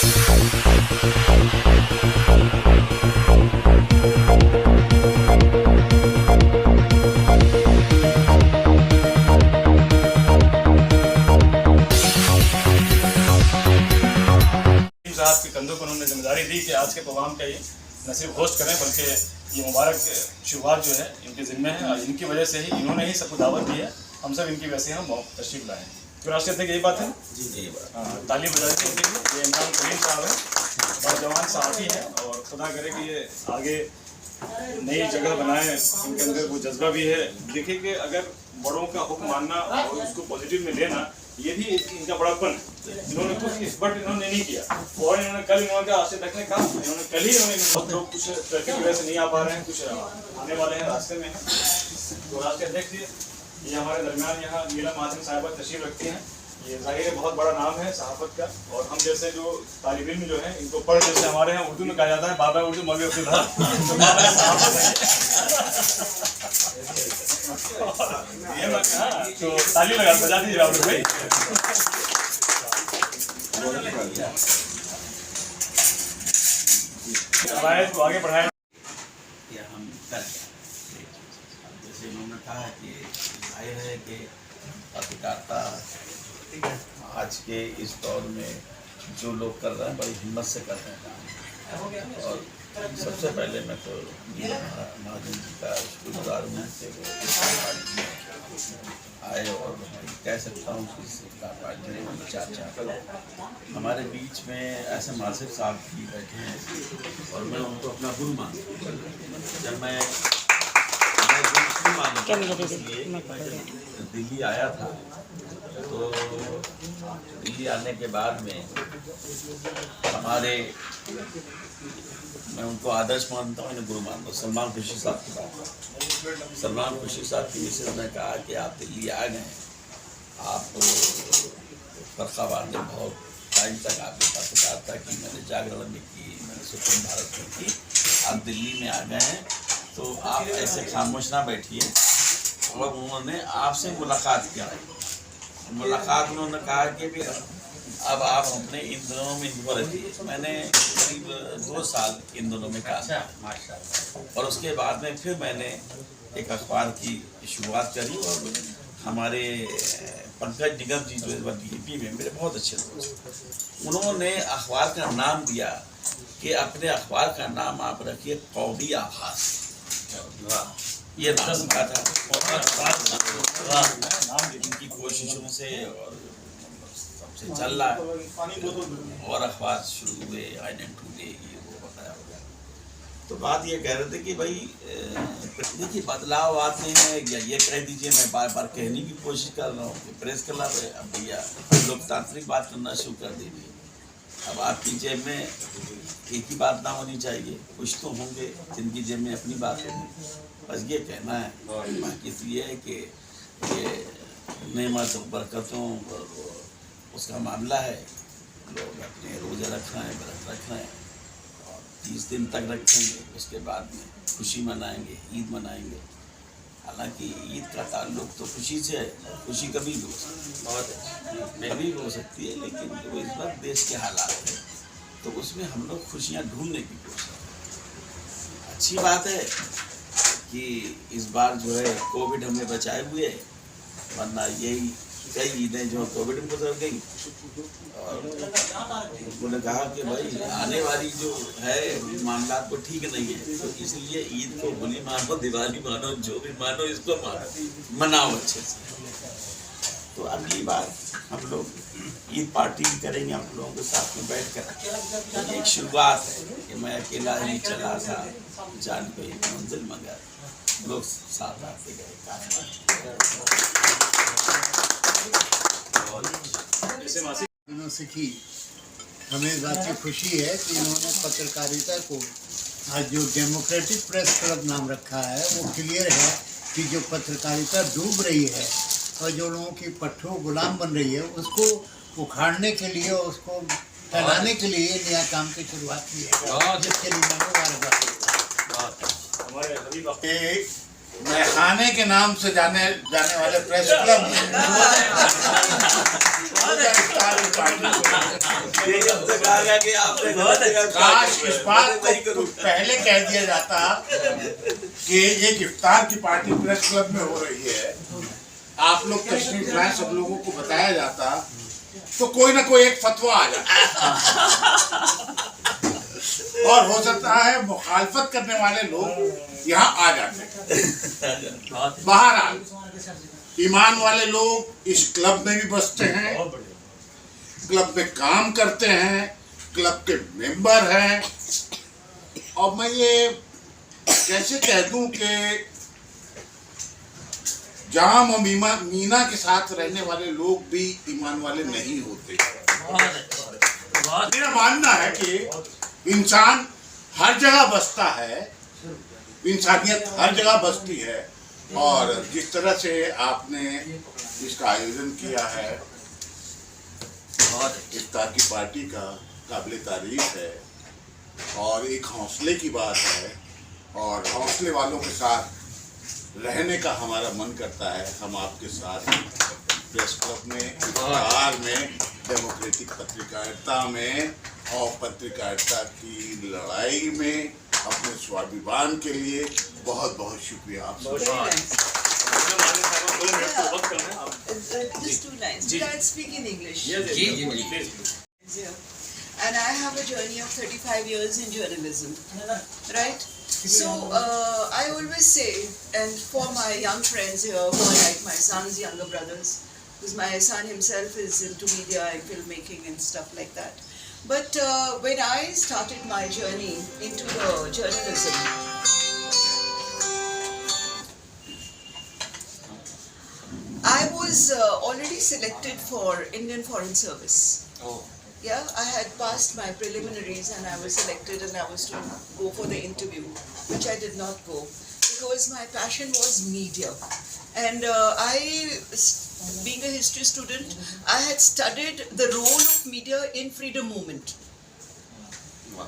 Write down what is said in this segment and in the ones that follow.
के कंधों को उन्होंने जिम्मेदारी दी कि आज के प्रोग्राम का ये न सिर्फ होस्ट करें बल्कि ये मुबारक शुरुआत जो है इनके ज़िम्मे है और इनकी वजह से ही इन्होंने ही सबको दावत दी है। हम सब इनकी वजह से हम तशरीफ लाए हैं। तो राष्ट्रीय अध्यक्ष यही बात है जी, यही बात। हाँ, ताली बजा दी इनके लिए। ये इमरान करीम साहब है, बहुत जवान साथी हैं और खुदा करे कि ये आगे नई जगह बनाए। इनके अंदर वो जज्बा भी है। देखिए कि अगर बड़ों का हुक्म मानना और उसको पॉजिटिव में लेना, ये भी इनका बड़ापन है। इन्होंने कुछ इस बट इन्होंने नहीं किया और इन्होंने कल इन्होंने आशा रखने का इन्होंने कल ही बहुत लोग कुछ ट्रैफिक की वजह से नहीं आ पा रहे हैं, कुछ आने वाले हैं रास्ते में। तो राष्ट्रीय अध्यक्ष ये हमारे दरमियान यहाँ नीलम मासिम साहिबा तशरीफ रखती हैं। ये जाहिर है बहुत बड़ा नाम है सहाफत का और हम जैसे जो तालिब इल्म जो है इनको पढ़ जैसे हमारे यहाँ उर्दू में कहा जाता है बाबा उर्दू मौलवी अब्दुल्ला, तो बाबा सहाफत है। तो ताली लगा बजा दीजिए आप लोग भाई। रवायत को आगे बढ़ाएं। हम कर जैसे उन्होंने कहा कि जाहिर है कि पत्रकारिता आज के इस दौर में जो लोग कर रहे हैं बड़ी हिम्मत से कर रहे हैं और सबसे पहले मैं तो महाजन जी का शुक्रगुजार हूँ कि वो आए और कह सकता हूँ कि चाचा हमारे बीच में ऐसे मासिक साहब भी बैठे हैं और मैं उनको अपना गुरु मानता हूँ। जब मैं दिल्ली आया था तो दिल्ली आने के बाद में हमारे मैं उनको आदर्श मानता हूँ, इन्हें गुरु मानता हूँ। सलमान खुर्शीद साहब की बात, सलमान खुर्शीद साहब की मिसेज ने कहा कि आप दिल्ली आ गए, आप फर्खाबाद में बहुत टाइम तक आपने पत्रकारिता की, मैंने जागरण में की, मैंने सुप्रीम भारत में की, आप दिल्ली में आ गए हैं तो आप ऐसे खामोश ना बैठिए। और उन्होंने आपसे मुलाकात किया है। मुलाकात में उन्होंने कहा कि भी अब आप अपने इन दिनों में हिंदू रहती। मैंने करीब 2 साल इन दिनों में कहा और उसके बाद में फिर मैंने एक अखबार की शुरुआत करी और हमारे पंकज निगम जी जो DAP में मेरे बहुत अच्छे दोस्त, उन्होंने अखबार का नाम दिया कि अपने अखबार का नाम आप रखिए कौमी आभास। ये नाम का था इनकी कोशिशों से और सबसे चल रहा है और अखबार शुरू हुए आइडेंट टूडे ये वो बताया। तो बात ये कह रहे थे कि भाई देखिए बदलाव आते हैं या ये कह दीजिए, मैं बार बार कहने की कोशिश कर रहा हूँ कि प्रेस क्लब है, अब भैया लोकतांत्रिक बात करना शुरू कर दीजिए। अब आपकी जेब में एक ही बात ना होनी चाहिए, कुछ तो होंगे जिनकी जेब में अपनी बात होगी। बस ये कहना है। बाकी तो ये है कि ये नेमत बरकतों और उसका मामला है। लोग अपने रोज़े रख रहे हैं, व्रत रख रहे हैं और 30 दिन तक रखेंगे, उसके बाद में खुशी मनाएंगे, ईद मनाएंगे। हालांकि ईद का ताल्लुक तो खुशी से है, खुशी कभी भी हो सकती है, कभी भी हो सकती है, लेकिन जो इस वक्त देश के हालात हैं तो उसमें हम लोग खुशियाँ ढूंढने की कोशिश करें। अच्छी बात है कि इस बार जो है कोविड हमें बचाए हुए, वरना यही कई ईदें जो कोविड में गुजर गई और उन्होंने कहा कि भाई आने वाली जो है मामला को ठीक नहीं है, तो इसलिए ईद को होली मानो, दिवाली मानो, जो भी मानो इसको मानो, मनाओ अच्छे से। तो अगली बार हम लोग ईद पार्टी करेंगे आप लोगों के साथ में बैठ कर। तो एक शुरुआत है कि मैं अकेला ही चला था, जान पे मंजिल मगर लोग साथ आते गए। सीखी हमें इस बात की खुशी है कि इन्होंने पत्रकारिता को आज जो डेमोक्रेटिक प्रेस क्लब नाम रखा है वो क्लियर है कि जो पत्रकारिता डूब रही है और जो लोगों की पट्टों गुलाम बन रही है उसको उखाड़ने के लिए और उसको फैलाने के लिए नया काम की शुरुआत की है, जिसके लिए मैं मुबारकबाद। मैखाने के नाम से जाने वाले प्रेस क्लब ये जब तक आ गया कि आपने गलत जगह काश इस बात को पहले कह दिया जाता कि ये इफ्तार की पार्टी प्रेस क्लब में हो रही है, आप लोग तशरीफ लाए, सब लोगों को बताया जाता, तो कोई ना कोई एक फतवा आ जाता और हो सकता है मुखालफत करने वाले लोग यहाँ आ जाते। बहरहाल ईमान वाले लोग इस क्लब में भी बसते हैं, क्लब में काम करते हैं, क्लब के मेंबर हैं, और मैं ये कैसे कह दूं कि जाम और मीना के साथ रहने वाले लोग भी ईमान वाले नहीं होते। मेरा मानना है कि इंसान हर जगह बसता है, इंसानियत हर जगह बसती है, और जिस तरह से आपने इसका आयोजन किया है इफ्तार की पार्टी का, काबिल तारीफ है और एक हौसले की बात है, और हौसले वालों के साथ रहने का हमारा मन करता है। हम आपके साथ प्रेस क्लब में, इफ्तार में, डेमोक्रेटिक पत्रकारिता में और पत्रकारिता की लड़ाई में अपने स्वाभिमान के लिए बहुत बहुत शुक्रिया आपसे। Just 2 lines. Did I speak in English? Please. And I have a journey of 35 years in journalism, right? So I always say, and for my young friends here who are like my son's younger brothers, because my son himself is into media and filmmaking and stuff like that. But when I started my journey into the journalism, I was already selected for Indian Foreign Service. Yeah, I had passed my preliminaries and I was selected and I was to go for the interview, which I did not go because my passion was media. And being a history student, I had studied the role of media in freedom movement.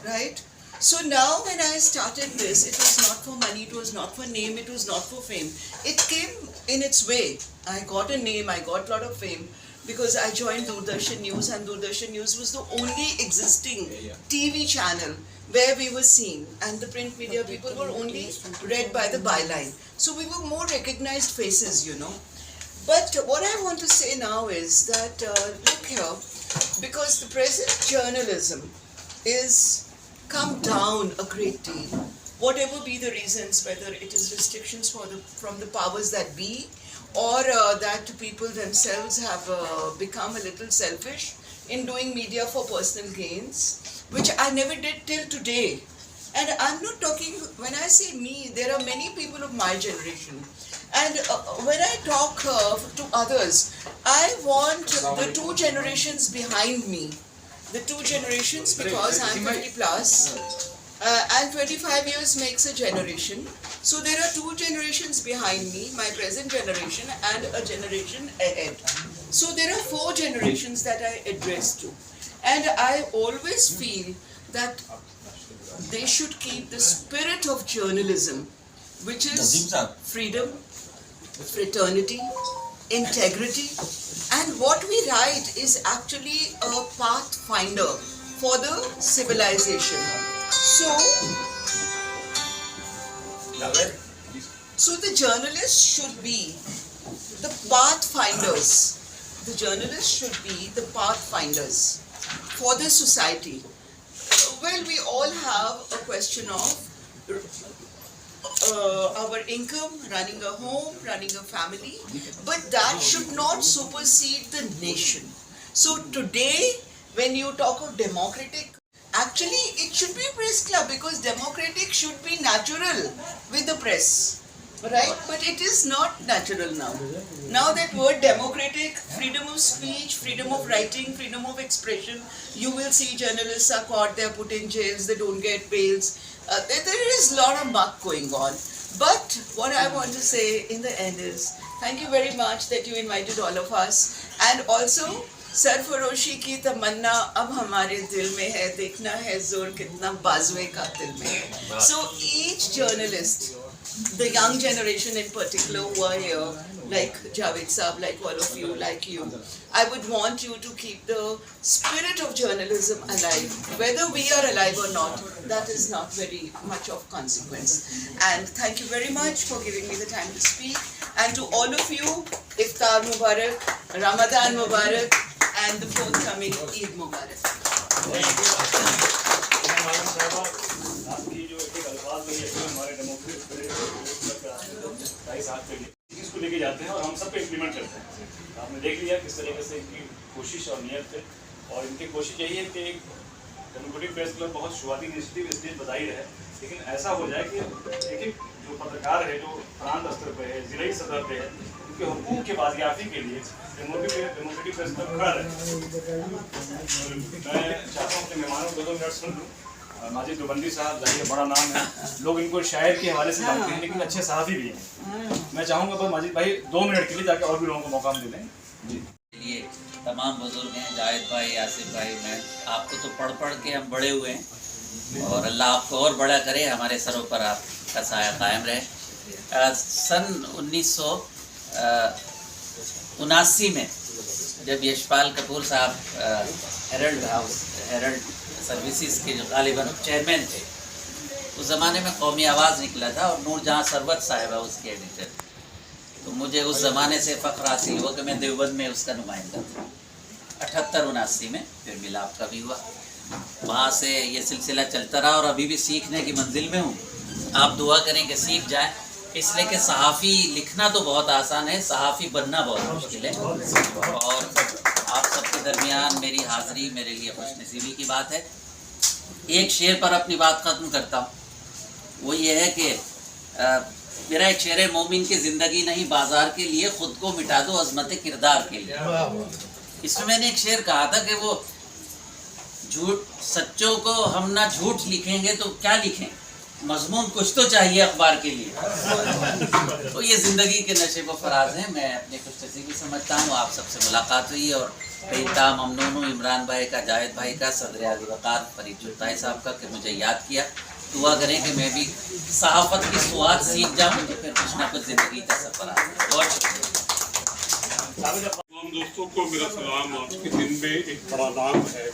Right? So now when I started this, it was not for money, it was not for name, it was not for fame. It came in its way. I got a name, I got a lot of fame because I joined Doordarshan News, and Doordarshan News was the only existing TV channel where we were seen, and the print media people were only read by the byline. So we were more recognized faces, you know. But what I want to say now is that, look here, because the present journalism is come down a great deal, whatever be the reasons, whether it is restrictions from the powers that be, or that people themselves have become a little selfish in doing media for personal gains, which I never did till today. And I'm not talking, when I say me, there are many people of my generation. And when I talk to others, I want the 2 generations behind me. The 2 generations, because I'm 50 plus, and 25 years makes a generation. So there are 2 generations behind me, my present generation and a generation ahead. So there are 4 generations that I address to. And I always feel that they should keep the spirit of journalism, which is freedom, fraternity, integrity, and what we write is actually a pathfinder for the civilization. So the journalists should be the pathfinders. The journalists should be the pathfinders for the society. Well, we all have a question of our income, running a home, running a family, but that should not supersede the nation. So today, when you talk of democratic, actually it should be a press club because democratic should be natural with the press, right? But it is not natural now. Now that word democratic, freedom of speech, freedom of writing, freedom of expression, you will see journalists are caught, they are put in jails, they don't get bails. There is a lot of muck going on. But what I want to say in the end is, thank you very much that you invited all of us. And also, सरफरोशी की तमन्ना अब हमारे दिल में है, देखना है जोर कितना बाजुए का दिल में है. So each journalist the young generation in particular who are here, like Javed Saab, like all of you, like you, I would want you to keep the spirit of journalism alive. Whether we are alive or not, that is not very much of consequence. And thank you very much for giving me the time to speak. And to all of you, Iftar Mubarak, Ramadan Mubarak, and the forthcoming Eid Mubarak. आपकी जो एक अल्फाज में ये हमारे democratic इसको लेके जाते हैं और हम सब पे इम्प्लीमेंट करते हैं। आपने देख लिया किस तरीके से इनकी कोशिश और नियत है, और इनकी कोशिश यही है कि एक डेमोक्रेटिक प्रेस क्लब बहुत शुरुआती इनिशिएटिव इसलिए बताई रहे, लेकिन ऐसा हो जाए कि एक एक जो पत्रकार है जो प्रांत स्तर पे है, जिले सतह पे है, उनके हुकूक के बाजियाफी के लिए डेमोक्रेटिक प्रेस क्लब खड़ा रहे। मैं चाहता हूँ अपने मेहमानों को 2 मिनट सुन लूँ। माजिद देवबंदी साहब जाहिर बड़ा नाम है, लोग इनको शायर के हवाले से जानते हैं, लेकिन अच्छे सहाफ़ी भी हैं। मैं चाहूँगा बस माजिद भाई 2 मिनट के लिए, ताकि और भी लोगों को मौका दे दें। जी लिए तमाम बुजुर्ग हैं, जाहिद भाई, आसिफ भाई, मैं आपको तो पढ़ पढ़ के हम बड़े हुए हैं, और अल्लाह आपको और बड़ा करे, हमारे सरों पर आपका साया कायम रहे। सन 1979 में जब यशपाल कपूर साहब हेरल्ड सर्विसेज के जो गालिबन चेयरमैन थे, उस ज़माने में कौमी आवाज़ निकला था और नूरजहाँ सरवत साहिबा उसके एडिटर। तो मुझे उस ज़माने से फ़ख्र हासिल हुआ कि मैं देवबंद में उसका नुमाइंदा था। 78-79 में फिर मिलाप का भी हुआ, वहाँ से ये सिलसिला चलता रहा और अभी भी सीखने की मंजिल में हूँ। आप दुआ करें कि सीख जाए, इसलिए कि सहाफ़ी लिखना तो बहुत आसान है, सहाफ़ी बनना बहुत मुश्किल है। और आप सबके दरमियान मेरी हाज़िरी मेरे लिए खुशनसीबी की बात है। एक शेर पर अपनी बात ख़त्म करता हूँ, वो ये है कि मेरा एक शेर है, मोमिन की ज़िंदगी नहीं बाज़ार के लिए, ख़ुद को मिटा दो अज़मत किरदार के लिए। इसमें मैंने एक शेर कहा था कि वो झूठ सच्चों को हम ना झूठ लिखेंगे तो क्या लिखें, मजमून कुछ तो चाहिए अखबार के लिए। तो ये ज़िंदगी के नशे व फराज हैं। मैं अपनी खुशनसीबी समझता हूँ, आप सबसे मुलाकात हुई और बेइंतहा ममनून हूँ इमरान भाई का, जाहिद भाई का, सदर आज़ी वक़ार फरीद जुल्ताई साहब का कि मुझे याद किया। दुआ करें कि मैं भी सहाफ़त की स्वाद सीख जाऊँ तो फिर कुछ ना कुछ ज़िंदगी का सफ़र आ जाए। बहुत शुक्रिया। तमाम दोस्तों को मेरा सलाम। आज के दिन में एक बड़ा नाम है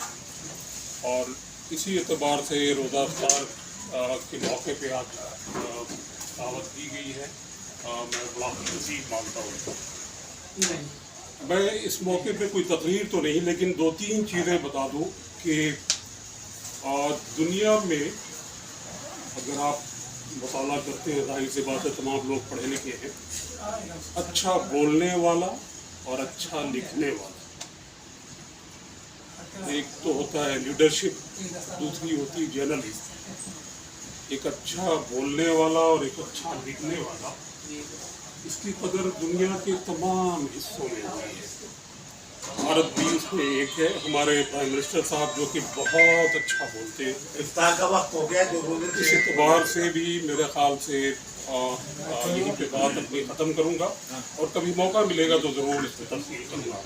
और इसी एतबार से रोज़ा इफ्तार के मौके पे आज दावत दी गई है। मैं बड़ा खुशनसीब मानता हूँ। मैं इस मौके पे कोई तकरीर तो नहीं, लेकिन 2-3 चीज़ें बता दूँ कि दुनिया में अगर आप मुताला करते हैं, जाहिर सी बात है तमाम लोग पढ़े लिखे हैं, अच्छा बोलने वाला और अच्छा लिखने वाला, एक तो होता है लीडरशिप, दूसरी होती है जर्नलिस्ट। एक अच्छा बोलने वाला और एक अच्छा लिखने वाला, इसकी कदर दुनिया के तमाम हिस्सों में हुई है। भारत भी उसमें एक है। हमारे प्राइम मिनिस्टर साहब जो कि बहुत अच्छा बोलते हैं, इफ्तार का वक्त हो गया, 2 रोजे इस एतबार से भी मेरे ख्याल से यहीं पे बात अपनी ख़त्म करूँगा और कभी मौका मिलेगा तो ज़रूर इसमें तफसील करूँगा।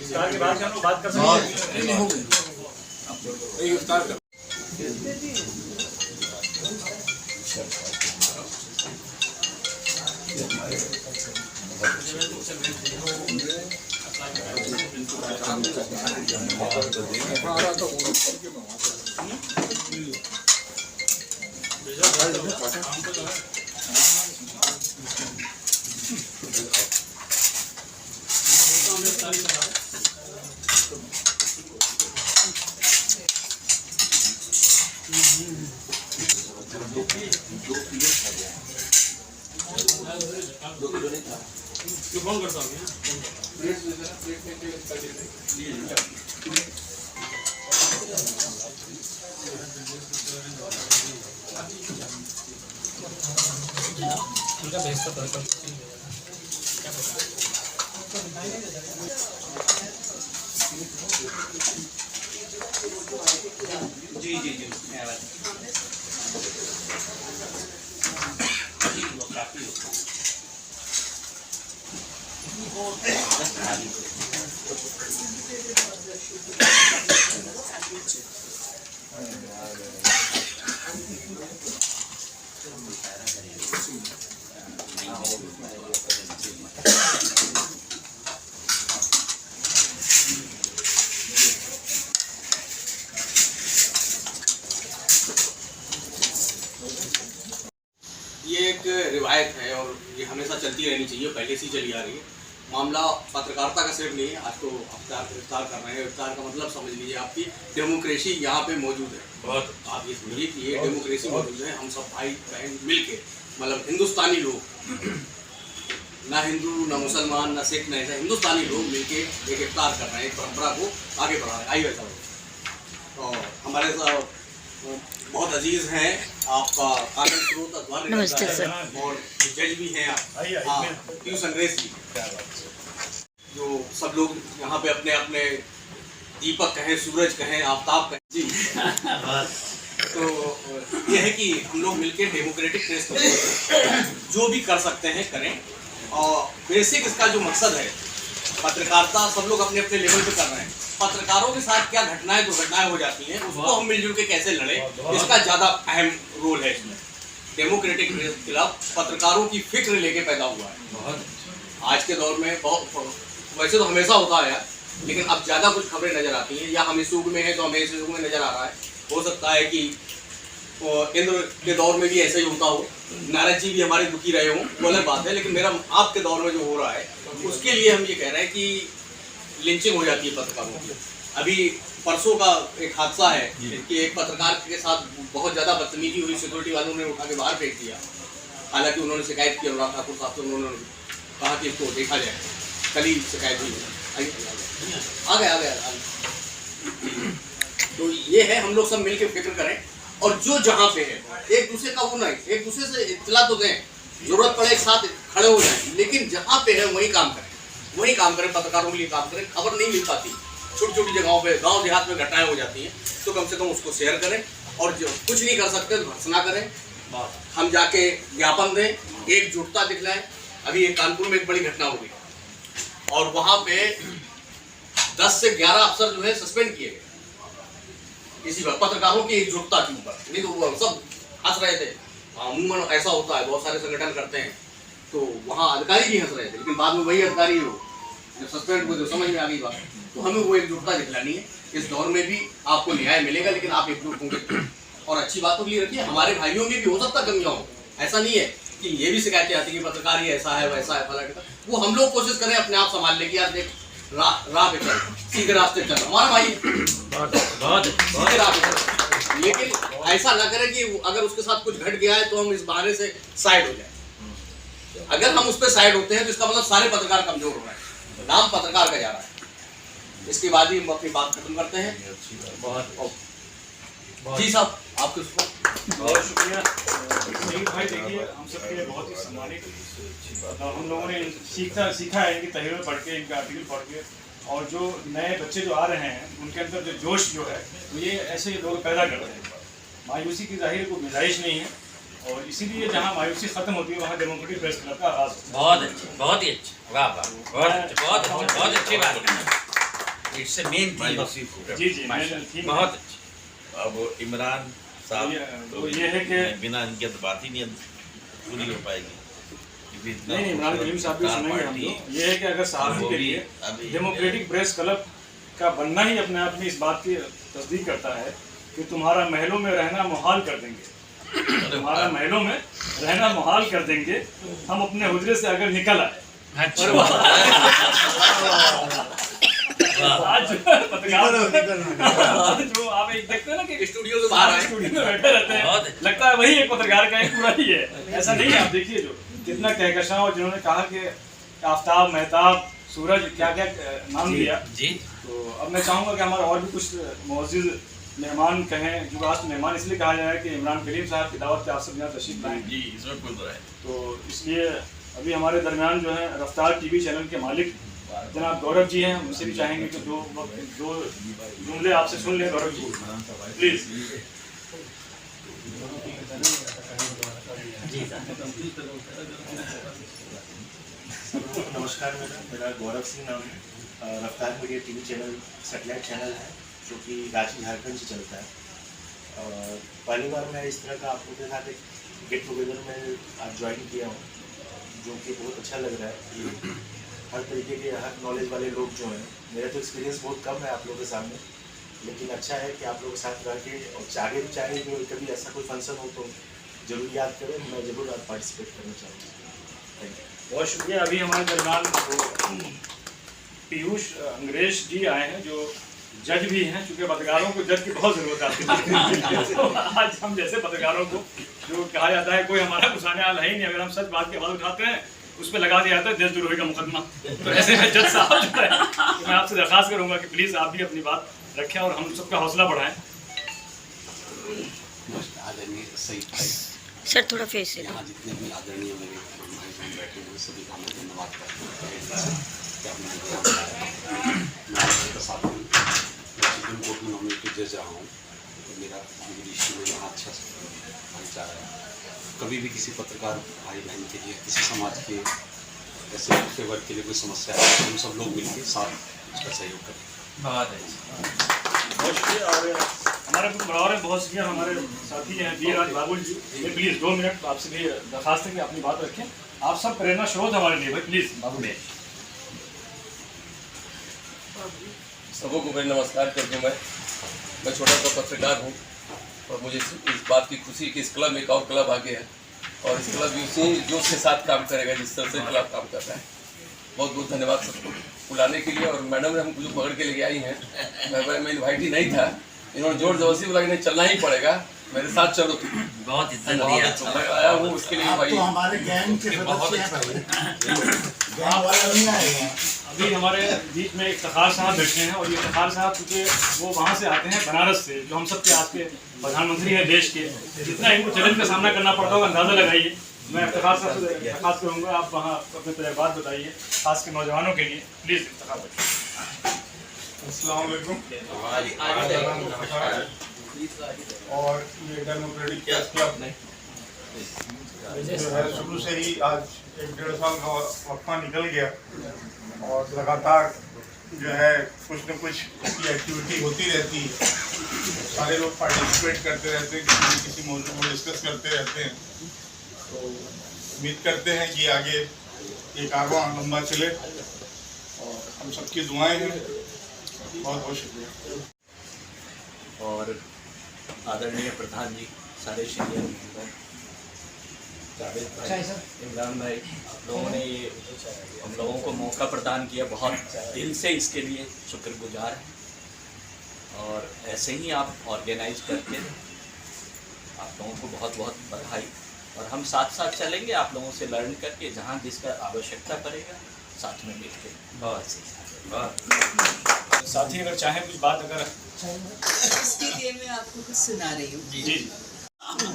ये एक रिवायत है और ये हमेशा चलती रहनी चाहिए, पहले से ही चली आ रही है। मामला पत्रकारिता का सिर्फ नहीं है, आज तो अवतार गिरफ्तार कर रहे हैं। गिरफ्तार का मतलब समझ लीजिए आपकी डेमोक्रेसी यहाँ पे मौजूद है। बहुत आप ये समझिए कि ये डेमोक्रेसी मौजूद है। हम सब भाई बहन मिल के, मतलब हिंदुस्तानी लोग, ना हिंदू ना मुसलमान ना सिख ना ऐसा, हिंदुस्तानी लोग मिल के एक इफ्तार कर रहे हैं, एक परंपरा को आगे बढ़ा रहे हैं। आइए ऐसा और हमारे साथ बहुत अजीज हैं आपका आनंद स्रोत अखबार नमस्ते सर। और जज भी हैं आप पीयूष अंग्रेज जी, जो सब लोग यहाँ पे अपने अपने दीपक कहें, सूरज कहें, आफ्ताब कहें जी। तो ये है कि हम लोग मिलकर डेमोक्रेटिक प्रेस को जो भी कर सकते हैं करें। और बेसिक इसका जो मकसद है, पत्रकारिता सब लोग अपने अपने लेवल पे कर रहे हैं। पत्रकारों के साथ क्या घटनाएं दुर्घटनाएं हो जाती हैं, उसको हम मिलजुल के कैसे लड़ें, इसका ज़्यादा अहम रोल है इसमें। डेमोक्रेटिक प्रेस क्लब पत्रकारों की फिक्र लेके पैदा हुआ है। आज के दौर में बहुत, वैसे तो हमेशा होता है लेकिन अब ज़्यादा कुछ खबरें नज़र आती हैं, या हम इस युग में हैं तो हमें इस युग में नज़र आ रहा है। हो सकता है कि इंद्र के दौर में भी ऐसा ही होता हो, नारद जी भी हमारे दुखी रहे हों, वो अलग बात है। लेकिन मेरा आपके दौर में जो हो रहा है उसके लिए हम ये कह रहे हैं कि लिंचिंग हो जाती है पत्रकारों की। अभी परसों का एक हादसा है कि एक पत्रकार के साथ बहुत ज़्यादा बदतमीजी हुई, सिक्योरिटी वालों ने उठा के बाहर फेंक दिया। हालांकि उन्होंने शिकायत की अनुराग ठाकुर साहब से, उन्होंने कहा कि इसको देखा जाए। कल ही शिकायत हुई, आ गया। तो ये है, हम लोग सब मिलकर फिक्र करें और जो जहाँ पे है एक दूसरे का वो नहीं, एक दूसरे से इत्तला तो दें, जरूरत पड़े एक साथ खड़े हो जाएं, लेकिन जहाँ पे है वही काम करें, पत्रकारों के लिए काम करें। खबर नहीं मिल पाती, छोटी छोटी जगहों पे, गांव देहात में घटनाएं हो जाती हैं, तो कम से कम उसको शेयर करें। और जो कुछ नहीं कर सकते तो भर्त्सना करें, हम जाके ज्ञापन दें, एकजुटता दिखलाएं। अभी एक कानपुर में एक बड़ी घटना हो गई और वहाँ पे 10 से 11 अफसर जो है सस्पेंड किए गए इसी बात, पत्रकारों की एकजुटता के ऊपर। नहीं तो वो सब हंस रहे थे, अमूमन ऐसा होता है, बहुत सारे संगठन करते हैं, तो वहाँ अधिकारी भी हंस रहे थे, लेकिन बाद में वही अधिकारी हो जब सस्पेंड हुए तो समझ में आ गई बात। तो हमें वो एकजुटता दिखलानी है। इस दौर में भी आपको न्याय मिलेगा, लेकिन आप एकजुट होंगे। और अच्छी बातों के लिए रखिए, हमारे भाइयों में भी हो सकता कमियाँ हो, ऐसा नहीं है कि ये भी शिकायतें आती कि पत्रकार ही ऐसा है वैसा है फला, वो हम लोग कोशिश करें अपने आप संभालने की। यार देख, राह पे चल, सीधे रास्ते चल, हमारा भाई सीधे राह पे चल, लेकिन ऐसा ना करें कि अगर उसके साथ कुछ घट गया है तो हम इस बहाने से साइड हो जाए। अगर हम उस पर साइड होते हैं तो इसका मतलब सारे पत्रकार कमजोर हो रहे हैं, नाम पत्रकार का जा रहा है। इसके बाद ही हम अपनी बात खत्म करते हैं। जी साहब, आपके बहुत शुक्रिया भाई। देखिए, हम सबके लिए बहुत ही सम्मानित, हम लोगों ने सीखा है इनकी तहरीर पढ़ के, इनका आर्टिकल पढ़ के, और जो नए बच्चे जो आ रहे हैं उनके अंदर जो जोश जो है तो ये ऐसे लोग पैदा करते हैं। मायूसी की जाहिर कोई गुंजाइश नहीं है, और इसीलिए जहाँ मायूसी खत्म होती है वहाँ डेमोक्रेटिक प्रेस क्लब का आगाज होता है। बहुत अच्छी, बहुत ही अच्छी, वाह वाह, बहुत अच्छी बात। It's a main theme. जी बहुत अच्छी। अब इमरान साहब तो ये है कि बिना इनके तो बात ही नहीं पूरी हो पाएगी। नहीं, इमरान कलीम साहब भी सुनेंगे हम लोग। ये है कि अगर सहाफ़ी के लिए डेमोक्रेटिक प्रेस क्लब का बनना ही अपने आप में इस बात की तस्दीक करता है कि तुम्हारा महलों में रहना मुहाल कर देंगे, तुम्हारा महलों में रहना मुहाल कर देंगे हम अपने हुजरे से अगर निकल आए। आज पत्रकार जो आप एक देखते हैं ना कि स्टूडियो से बाहर आए, स्टूडियो में बैठे रहते हैं, लगता है वही एक पत्रकार का एक पूरा ही है। ऐसा नहीं है। आप देखिए जो कितना कहकशां, और जिन्होंने कहा कि आफ्ताब, मेहताब, सूरज, क्या क्या नाम दिया जी। तो अब मैं चाहूँगा कि हमारा और भी कुछ मुअज़्ज़िज़ मेहमान कहें, जो आज मेहमान इसलिए कहा जाए कि इमरान कलीम साहब की दावत पे आप सब यहाँ तशरीफ लाएँ जी, इसमें कोई तो है। तो इसलिए अभी हमारे दरमियान जो है रफ्तार टीवी चैनल के मालिक जनाब गौरव जी हैं, उनसे भी चाहेंगे कि दो जुमले आपसे सुन लें। गौरव जी प्लीज़। नमस्कार, मेरा गौरव सिंह नाम है। रफ्तार media TV channel satellite channel है जो कि रांची झारखंड से चलता है। और पहली बार मैं इस तरह का आप लोगों के साथ एक गेट टुगेदर में आज ज्वाइन किया हूँ। जो कि बहुत अच्छा लग रहा है कि हर तरीके के हर नॉलेज वाले लोग जो हैं, मेरा तो एक्सपीरियंस बहुत कम है आप लोगों के सामने, लेकिन अच्छा है कि आप लोगों के साथ रह के, और आगे भी चाहेंगे कभी ऐसा कोई फंक्शन हो तो ज़रूर याद करें, मैं ज़रूर आप पार्टिसिपेट करना चाहूँगा। Thank you. बहुत शुक्रिया। अभी हमारे दरमियान पीयूष अंग्रेज जी आए हैं जो जज भी हैं, चूँकि पत्रकारों को जज की बहुत ज़रूरत आती है। तो आज हम जैसे पत्रकारों को जो कहा जाता है कोई हमारा गुस्साने वाला है ही नहीं, अगर हम सच बात की आवाज़ उठाते हैं उस पर लगा दिया जाता है देशद्रोही का मुकदमा। तो ऐसे में जज साहब जो है तो मैं आपसे दरख्वास्त करूँगा कि प्लीज़ आप भी अपनी बात रखें और हम सबका हौसला बढ़ाएं। सर थोड़ा फेस से यहाँ जितने भी आदरणीय मेरे भाई बहन बैठे हुए सभी का मैं धन्यवाद करता हूँ कि आपने मुझे यहाँ बुलाया। मैं आपके प्रसाद हूँ, मैं सुप्रीम कोर्ट में नॉमिनेटेड जज रहा हूँ, तो मेरा इश्यू में यहाँ अच्छा भाईचारा है। कभी भी किसी पत्रकार भाई बहन के लिए, किसी समाज के ऐसे पिछड़े वर्ग के लिए कोई समस्या है तो हम सब लोग मिलकर साथ उसका सहयोग करें। बहुत शुक्रिया। और हमारे कुछ बराबर बहुत शुक्रिया हमारे साथी हैं V Raj Babul ji. Please 2 minute आपसे भी दरखास्त है कि अपनी बात रखें। आप सब प्रेरणा स्रोत हमारे लिए भाई, प्लीज़ बाबू भाई। सबों को मेरा नमस्कार करके मैं छोटा सा पत्रकार हूँ और मुझे इस बात की खुशी कि इस क्लब में एक और क्लब आगे है और इस क्लब उसी जोश के साथ काम करेगा जिस तरह से क्लब काम कर रहा है। बहुत बहुत धन्यवाद सबको बुलाने के लिए। और मैडम ने हमको जो पकड़ के लेके आई हैं, मैं इन्वाइट ही नहीं था, इन्होंने जोर जबरदस्ती बोला कि नहीं चलना ही पड़ेगा, मेरे साथ चलो। बहुत इज्जत दिया, मैं आया हूँ उसके लिए भाई। तो हमारे गैंग के सदस्य हैं भाई, गैंग वाले नहीं आए हैं। अभी हमारे बीच में इफ्तिखार साहब बैठे हैं और ये इफ्तिखार साहब चूँकि वो वहाँ से आते हैं बनारस से, जो हम सब के आज के प्रधानमंत्री हैं देश के, जितना इनको चैलेंज का सामना करना पड़ता होगा अंदाज़ा लगाइए। मैं इफ्तिखार साहब से दरख्वास्त करूँगा आप वहाँ अपने तजुर्बात बताइए खास के नौजवानों के लिए, प्लीज़ इफ्तिखार बैठिए। अस्सलाम वालेकुम। और ये डेमोक्रेटिक प्रेस क्लब जो है शुरू से ही आज 1-1.5 साल का वक्फा निकल गया और लगातार जो है कुछ न कुछ इसकी एक्टिविटी होती रहती है। सारे लोग पार्टिसिपेट करते रहते हैं, किसी न किसी मौजूद को डिस्कस करते रहते हैं। तो उम्मीद करते हैं कि आगे ये कारवां लंबा चले और हम सबकी दुआएं हैं। बहुत बहुत शुक्रिया। और आदरणीय प्रधान जी, सारे सीनियर जावेद भाई, इमरान भाई, आप लोगों ने ये हम लोगों को मौका प्रदान किया, बहुत दिल से इसके लिए शुक्रगुजार हैं। और ऐसे ही आप ऑर्गेनाइज करके आप लोगों को बहुत बहुत बधाई। और हम साथ साथ चलेंगे आप लोगों से लर्न करके, जहाँ जिसका आवश्यकता पड़ेगा साथ में मिल के। बहुत साथी अगर चाहें कुछ बात अगर इसके लिए मैं आपको कुछ सुना रही हूँ। जी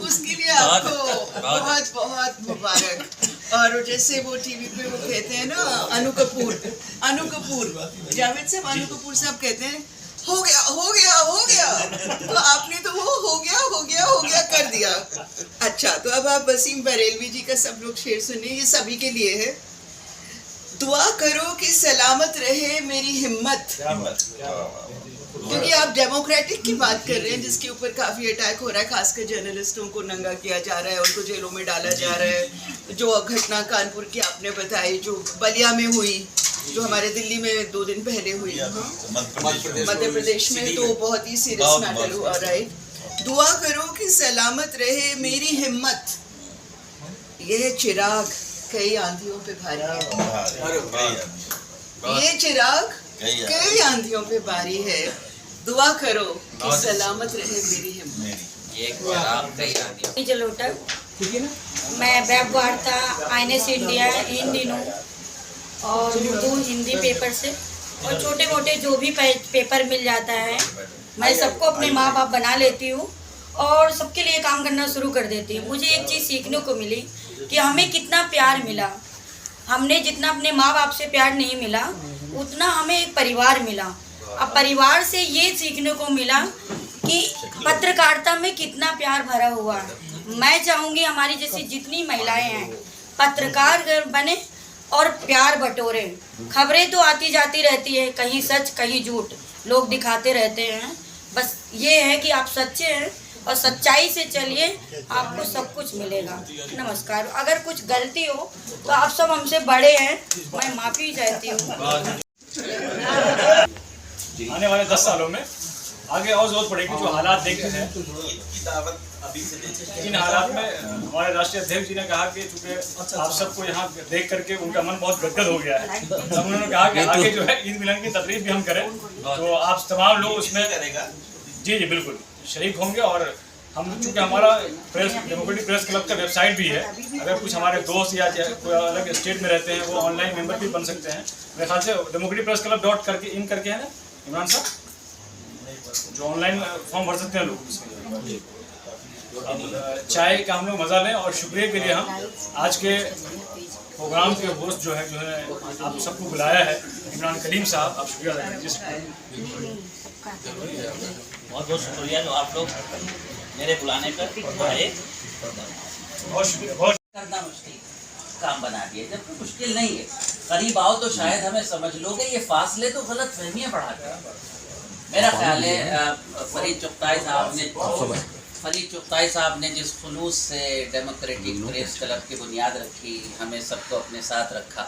उसके लिए आपको बहुत बहुत मुबारक। और जैसे वो टीवी पे वो कहते हैं ना, अनु कपूर जावेद साहब, अनु कपूर साहब कहते हैं हो गया, तो आपने तो वो हो गया कर दिया। अच्छा, तो अब आप वसीम बरेलवी जी का सब लोग शेर सुनिए, ये सभी के लिए है। दुआ करो कि सलामत रहे मेरी हिम्मत, क्योंकि आप डेमोक्रेटिक की बात कर रहे हैं जिसके ऊपर काफ़ी अटैक हो रहा है, खासकर जर्नलिस्टों को नंगा किया जा रहा है, उनको जेलों में डाला जा रहा है। जो घटना कानपुर की आपने बताई, जो बलिया में हुई, जो हमारे दिल्ली में 2 दिन पहले हुई, मध्य प्रदेश में, तो बहुत ही सीरियस मैटर हुआ। राइट, दुआ करो कि सलामत रहे मेरी हिम्मत, यह चिराग कई आंधियों पे भारी है, ये चिराग कई आंधियों पे भारी है, दुआ करो कि सलामत रहे मेरी हिम्मत। जलोटा, मैं वेब वार्ता INS इंडिया इन दिनों और उर्दू हिंदी पेपर से और छोटे मोटे जो भी पेपर मिल जाता है मैं सबको अपने माँ बाप बना लेती हूँ और सबके लिए काम करना शुरू कर देती हूँ। मुझे एक चीज़ सीखने को मिली कि हमें कितना प्यार मिला, हमने जितना अपने माँ बाप से प्यार नहीं मिला उतना हमें एक परिवार मिला। अब परिवार से ये सीखने को मिला कि पत्रकारिता में कितना प्यार भरा हुआ है। मैं चाहूँगी हमारी जैसी जितनी महिलाएं हैं पत्रकार बने और प्यार बटोरे। खबरें तो आती जाती रहती है, कहीं सच कहीं झूठ लोग दिखाते रहते हैं, बस ये है कि आप सच्चे हैं और सच्चाई से चलिए, आपको सब कुछ मिलेगा। नमस्कार। अगर कुछ गलती हो तो आप सब हमसे बड़े हैं, मैं माफ़ी चाहती हूँ। आने वाले 10 सालों में आगे और जरूरत पड़ेगी। जो हालात देख रहे हैं, इन हालात में हमारे राष्ट्रीय अध्यक्ष जी ने कहा कि चूंकि आप सबको यहाँ देख करके उनका मन बहुत गदगद हो गया है, तब उन्होंने कहा कि आगे जो है ईद मिलन की तकरीब भी हम करें, तो आप तमाम लोग उसमें जी बिल्कुल शरीक होंगे। और हम चूँकि हमारा डेमोक्रेटिक प्रेस क्लब का वेबसाइट भी है, अगर कुछ हमारे दोस्त या कोई अलग स्टेट में रहते हैं वो ऑनलाइन मेंबर भी बन सकते हैं। मेरे ख्याल से डेमोक्रेटिक प्रेस क्लब डॉट करके इन करके है ना इमरान साहब, जो ऑनलाइन फॉर्म भर सकते हैं लोग उसमें। अब चाय का हम लोग मज़ा लें और शुक्रिया के लिए हम आज के प्रोग्राम के होस्ट जो है आप सबको बुलाया है, इमरान कलीम साहब, आप शुक्रिया अदा करें। बहुत बहुत शुक्रिया जो आप लोग मेरे बुलाने पर आए। बहुत शुक्रिया। बहुत करना मुश्किल काम बना दिया, जबकि मुश्किल नहीं है। करीब आओ तो शायद हमें समझ लोगे। ये फासले तो गलत फहमियाँ बढ़ाते हैं। मेरा ख्याल है फरीद चुगताई साहब ने जिस खुलूस से डेमोक्रेटिक प्रेस क्लब की बुनियाद रखी, हमें सबको अपने साथ रखा,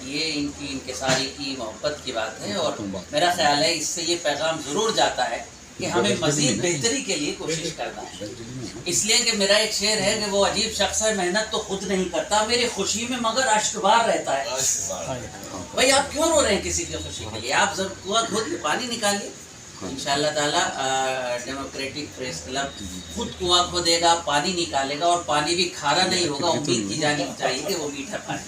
ये इनके सारी की मोहब्बत की बात है। और मेरा ख्याल है इससे ये पैगाम ज़रूर जाता है कि हमें मज़ीद बेहतरी के लिए कोशिश करना है। इसलिए कि मेरा एक शेर है कि वो अजीब शख्स है, मेहनत तो खुद नहीं करता, मेरी खुशी में मगर अश्कबार रहता है। भाई आप क्यों रो रहे हैं किसी की खुशी के लिए? आप जब कुआं खोद के पानी निकालिए। इंशाअल्लाह ताला डेमोक्रेटिक प्रेस क्लब खुद कुआं खोदेगा, पानी निकालेगा, और पानी भी खारा नहीं होगा। उम्मीद की जानी चाहिए कि वो मीठा पानी